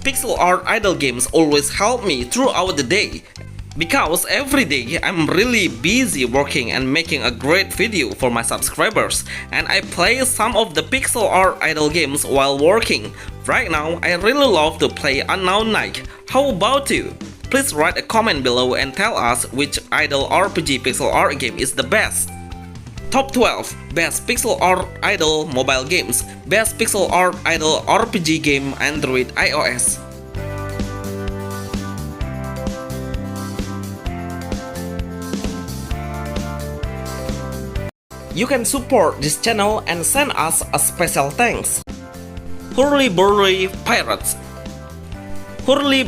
Pixel art idle games always help me throughout the day, because every day I'm really busy working and making a great video for my subscribers, and I play some of the pixel art idle games while working. Right now I really love to play Unknown Knight. How about you? Please write a comment below and tell us which idle RPG pixel art game is the best. Top 12 Best Pixel Art Idle Mobile Games. Best Pixel Art Idle RPG Game Android iOS. You can support this channel and send us a special thanks. Burley Pirates. Burley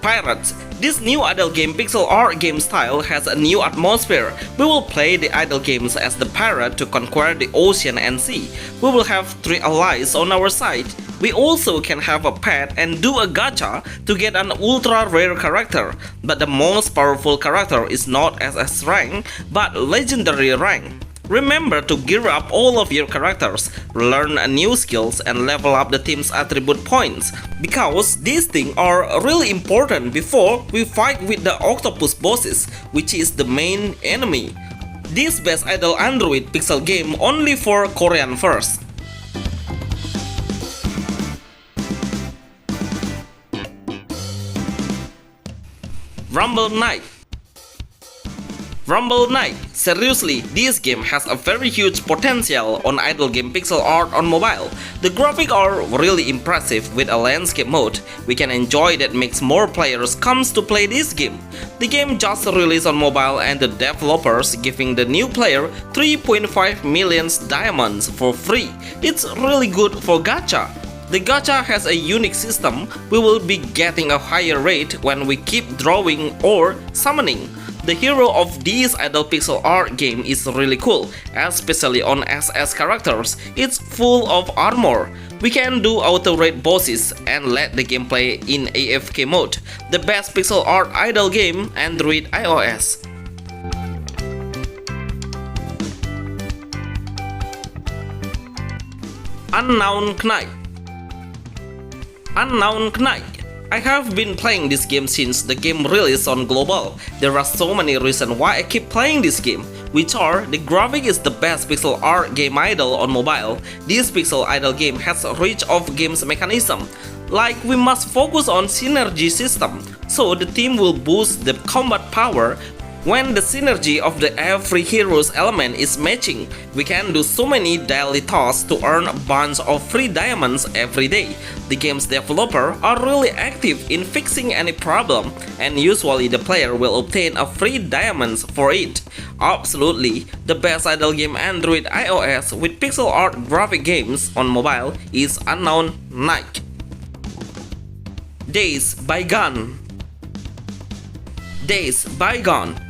Pirates. This new idle game pixel art game style has a new atmosphere. We will play the idle games as the pirate to conquer the ocean and sea. We will have 3 allies on our side. We also can have a pet and do a gacha to get an ultra rare character. But the most powerful character is not SS rank, but legendary rank. Remember to gear up all of your characters, learn new skills and level up the team's attribute points, because these things are really important before we fight with the octopus bosses, which is the main enemy. This best idle Android pixel game only for Korean first. Rumble Knight. Seriously, this game has a very huge potential on idle game pixel art on mobile. The graphics are really impressive with a landscape mode we can enjoy that makes more players comes to play this game. The game just released on mobile and the developers giving the new player 3.5 million diamonds for free. It's really good for gacha. The gacha has a unique system. We will be getting a higher rate when we keep drawing or summoning. The hero of this idle pixel art game is really cool, especially on SS characters. It's full of armor. We can do auto raid bosses and let the game play in AFK mode. The best pixel art idle game Android iOS. Unknown Knight. I have been playing this game since the game released on global. There are so many reasons why I keep playing this game, which are the graphic is the best pixel art game idle on mobile. This pixel idle game has a rich of games mechanism. Like we must focus on synergy system, so the team will boost the combat power. When the synergy of the every hero's element is matching, we can do so many daily tasks to earn a bunch of free diamonds every day. The game's developer are really active in fixing any problem, and usually the player will obtain a free diamonds for it. Absolutely, the best idle game Android iOS with pixel art graphic games on mobile is Unknown Knight. Days Bygone.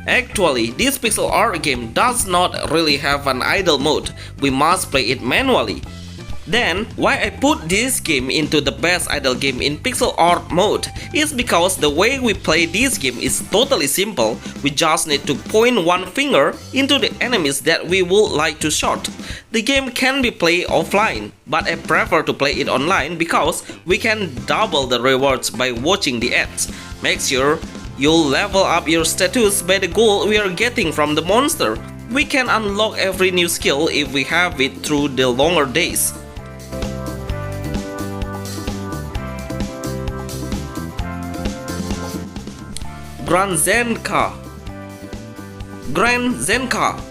Actually, this pixel art game does not really have an idle mode. We must play it manually. Then, why I put this game into the best idle game in pixel art mode is because the way we play this game is totally simple. We just need to point one finger into the enemies that we would like to shot. The game can be played offline, but I prefer to play it online because we can double the rewards by watching the ads. Make sure you'll level up your status by the gold we are getting from the monster. We can unlock every new skill if we have it through the longer days. Grand Zenka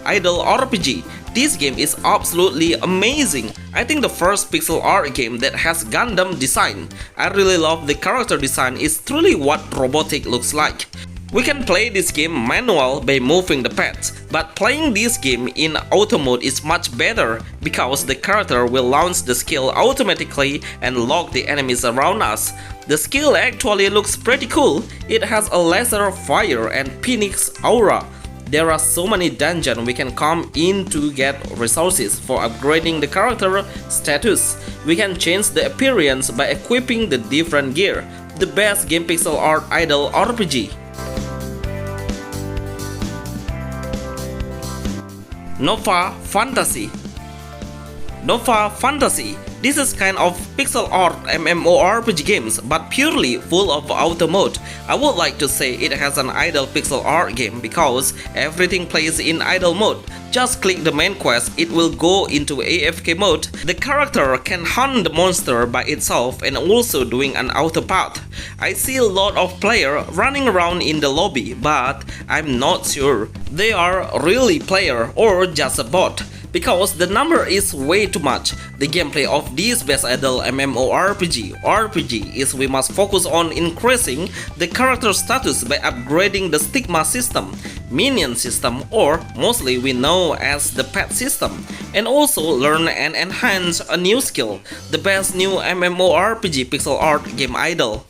Idle RPG. This game is absolutely amazing. I think the first pixel art game that has Gundam design. I really love the character design. It's truly what robotic looks like. We can play this game manual by moving the pets, but playing this game in auto mode is much better because the character will launch the skill automatically and lock the enemies around us. The skill actually looks pretty cool. It has a laser fire and phoenix aura. There are so many dungeons we can come in to get resources for upgrading the character status. We can change the appearance by equipping the different gear. The best game pixel art idle RPG. Nova Fantasy. This is kind of pixel art MMORPG games, but purely full of auto mode. I would like to say it has an idle pixel art game because everything plays in idle mode. Just click the main quest, it will go into AFK mode. The character can hunt the monster by itself and also doing an auto path. I see a lot of players running around in the lobby, but I'm not sure they are really player or just a bot, because the number is way too much. The gameplay of this best idle MMORPG is we must focus on increasing the character status by upgrading the stigma system, minion system, or mostly we know as the pet system, and also learn and enhance a new skill, the best new MMORPG pixel art game idle.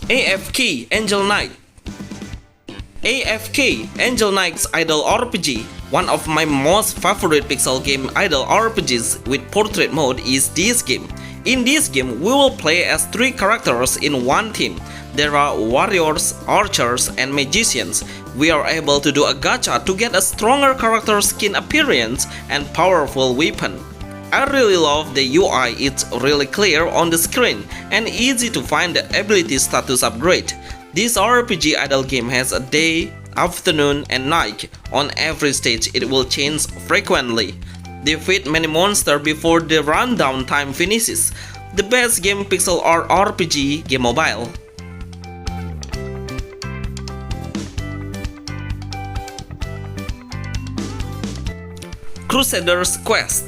AFK Angel Knight. AFK Angel Knight's idle RPG, one of my most favorite pixel game idle RPGs with portrait mode, is this game. In this game, we will play as 3 characters in one team. There are warriors, archers, and magicians. We are able to do a gacha to get a stronger character skin appearance and powerful weapon. I really love the UI, it's really clear on the screen and easy to find the ability status upgrade. This RPG idle game has a day, afternoon, and night. On every stage it will change frequently. Defeat many monsters before the rundown time finishes. The best game pixel art RPG game mobile. Crusaders Quest.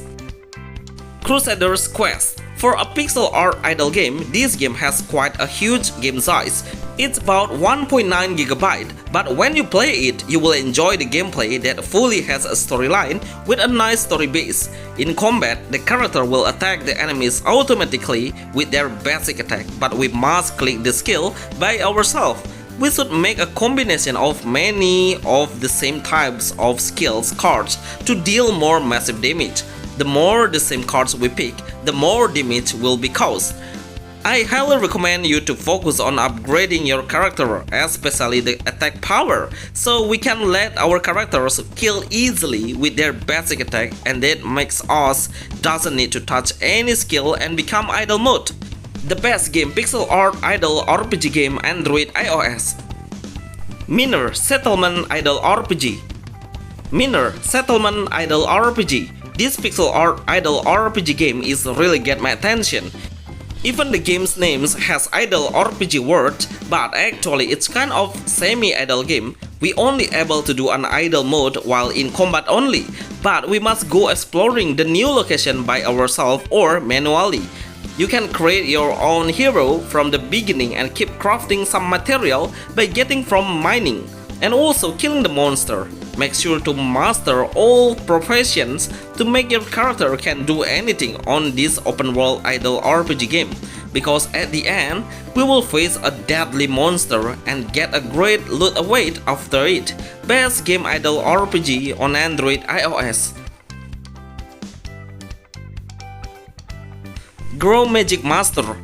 Crusaders Quest. For a pixel art idle game, this game has quite a huge game size. It's about 1.9 GB, but when you play it, you will enjoy the gameplay that fully has a storyline with a nice story base. In combat, the character will attack the enemies automatically with their basic attack, but we must click the skill by ourselves. We should make a combination of many of the same types of skills cards to deal more massive damage. The more the same cards we pick, the more damage will be caused. I highly recommend you to focus on upgrading your character, especially the attack power, so we can let our characters kill easily with their basic attack, and that makes us doesn't need to touch any skill and become idle mode. The best game pixel art idle RPG game Android iOS. Minor Settlement Idle RPG. Minor Settlement Idle RPG. This pixel art idle RPG game is really get my attention. Even the game's name has idle RPG word, but actually it's kind of semi-idle game. We only able to do an idle mode while in combat only, but we must go exploring the new location by ourselves or manually. You can create your own hero from the beginning and keep crafting some material by getting from mining, and also killing the monster. Make sure to master all professions to make your character can do anything on this open world idle RPG game, because at the end we will face a deadly monster and get a great loot await after it. Best game idle RPG on Android iOS. Grow Magic Master.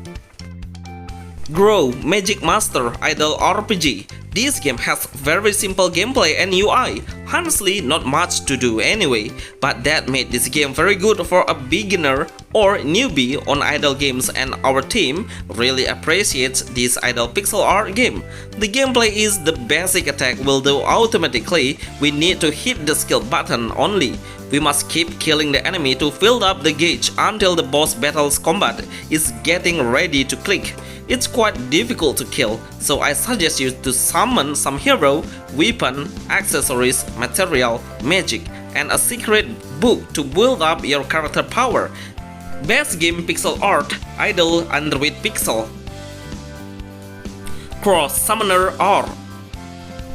Grow Magic Master idle RPG. This game has very simple gameplay and UI, honestly not much to do anyway, but that made this game very good for a beginner or newbie on idle games, and our team really appreciates this idle pixel art game. The gameplay is the basic attack will do automatically, we need to hit the skill button only. We must keep killing the enemy to fill up the gauge until the boss battle's combat is getting ready to click. It's quite difficult to kill, so I suggest you to summon some hero, weapon, accessories, material, magic, and a secret book to build up your character power. Best game pixel art, idle Android pixel. Cross Summoner R.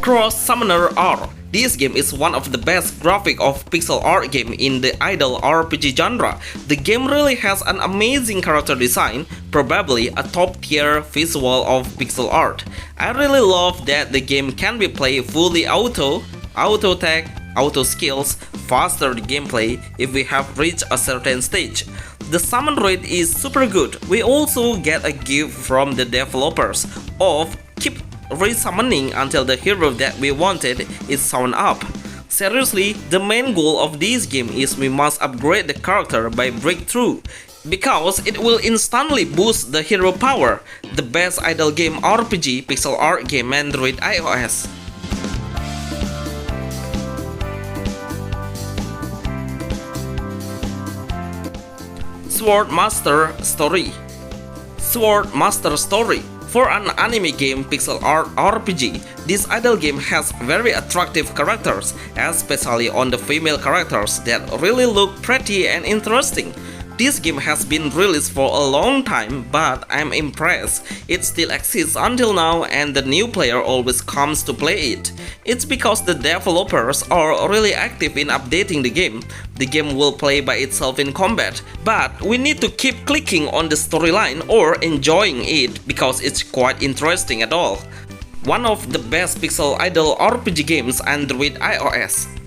Cross Summoner R. This game is one of the best graphic of pixel art game in the idle RPG genre. The game really has an amazing character design, probably a top tier visual of pixel art. I really love that the game can be played fully auto attack, auto skills, faster gameplay if we have reached a certain stage. The summon rate is super good. We also get a gift from the developers of keep resummoning until the hero that we wanted is summoned up. Seriously, the main goal of this game is we must upgrade the character by breakthrough. because it will instantly boost the hero power. The best idle game RPG pixel art game Android iOS. Sword Master Story. Sword Master Story. For an anime game pixel art RPG, this idle game has very attractive characters, especially on the female characters that really look pretty and interesting. This game has been released for a long time, but I'm impressed. It still exists until now and the new player always comes to play it. It's because the developers are really active in updating the game. The game will play by itself in combat, but we need to keep clicking on the storyline or enjoying it because it's quite interesting at all. One of the best pixel idle RPG games Android iOS.